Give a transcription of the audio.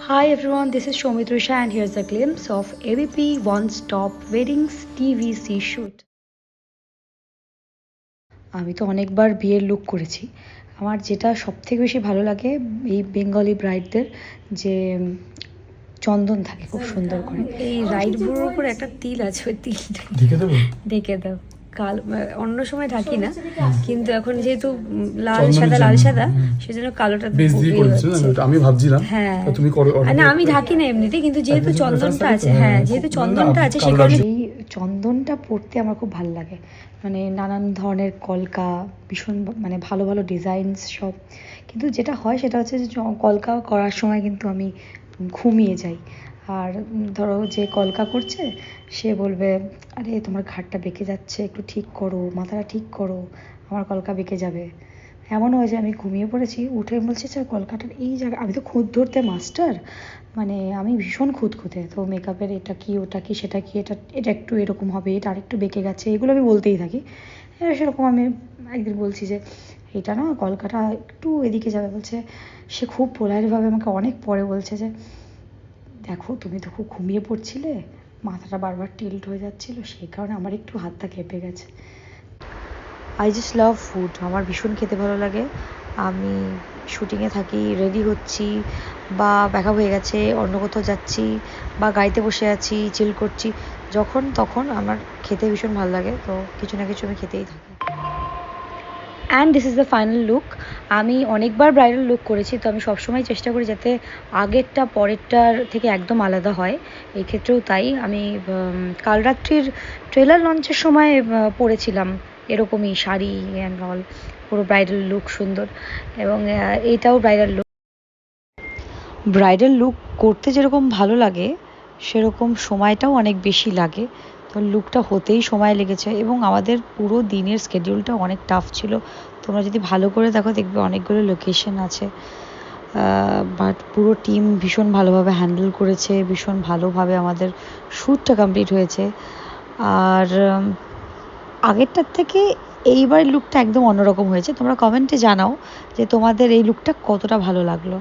Hi everyone, this is Shomit and here's a glimpse of ABP One Stop Weddings TVC shoot. আমি তো অনেকবার বিয়ের look করেছি। আমার যেটা সবথেকে বেশি ভালো লাগে এই বেঙ্গলি ব্রাইডদের যে চন্দন থাকে খুব সুন্দর করে। এই রাইট ব্রোর উপর একটা তিল আছে, ওই তিলটা দেখে দাও। কাল অন্য সময় ঢাকি না, কিন্তু এখন যেহেতু লাল সাদা সেজন্য কালোটা আমি ভাবছিলাম হ্যাঁ না আমি ঢাকি না এমনিতে, কিন্তু যেহেতু চন্দনটা আছে, হ্যাঁ যেহেতু চন্দনটা আছে সেই কারণে এই চন্দনটা পরতে আমার খুব ভালো লাগে। মানে নানান ধরনের কলকা, ভীষণ মানে ভালো ভালো ডিজাইনস সব। কিন্তু যেটা হয় সেটা হচ্ছে যে কলকা করার সময় কিন্তু আমি ঘুমিয়ে যাই। আর ধরো যে কলকা করছে সে বলবে, আরে তোমার ঘাড়টা বেঁকে যাচ্ছে, একটু ঠিক করো, মাথাটা ঠিক করো, আমার কলকা বেঁকে যাবে। এমন হয় যে আমি ঘুমিয়ে পড়েছি, উঠে বলছি স্যার কলকাটার এই জায়গা, আমি তো খুঁত ধরতে মাস্টার, মানে আমি ভীষণ খুঁতখুঁতে। তো মেকআপের এটা কি ওটা কি সেটা কি, এটা এটা একটু এরকম হবে, এটা আরেকটু বেঁকে গেছে, এগুলো আমি বলতেই থাকি। এবার সেরকম আমি একদিন বলছি যে এটা না কলকাটা একটু এদিকে যাবে, বলছে সে খুব পোলাইটভাবে আমাকে অনেক পরে বলছে যে দেখো তুমি তো খুব ঘুমিয়ে পড়ছিলে, মাথাটা বারবার টিল্ট হয়ে যাচ্ছিলো, সেই কারণে আমার একটু হাতটা কেঁপে গেছে। আই জাস্ট লাভ ফুড, আমার ভীষণ খেতে ভালো লাগে। আমি শুটিংয়ে থাকি, রেডি হচ্ছি, বা ব্যাকআপ হয়ে গেছে, অন্য কোথাও যাচ্ছি, বা গাড়িতে বসে আছি, চিল করছি, যখন তখন আমার খেতে ভীষণ ভালো লাগে। তো কিছু না কিছু আমি খেতেই থাকি। And this is the final look. আমি অনেকবার ব্রাইডাল লুক করেছি, তো আমি সবসময় চেষ্টা করি যাতে আগেরটা পরেরটার থেকে একদম আলাদা হয়। এই ক্ষেত্রেও তাই। আমি কাল রাত্রির ট্রেলার লঞ্চের সময় পরেছিলাম এরকমই শাড়ি অ্যান্ড অল, পুরো ব্রাইডাল লুক সুন্দর। এবং এইটাও ব্রাইডাল লুক। ব্রাইডাল লুক করতে যেরকম ভালো লাগে সেরকম সময়টাও অনেক বেশি লাগে। তো লুকটা হতেই সময় লেগেছে, এবং আমাদের পুরো দিনের স্কেডিউলটা অনেক টাফ ছিল। তোমরা যদি ভালো করে দেখো দেখবে অনেকগুলো লোকেশন আছে, বাট পুরো টিম ভীষণ ভালোভাবে হ্যান্ডেল করেছে, ভীষণ ভালোভাবে আমাদের শ্যুটটা কমপ্লিট হয়েছে। আর আগেরটার থেকে এইবার লুকটা একদম অন্যরকম হয়েছে। তোমরা কমেন্টে জানাও যে তোমাদের এই লুকটা কতটা ভালো লাগলো।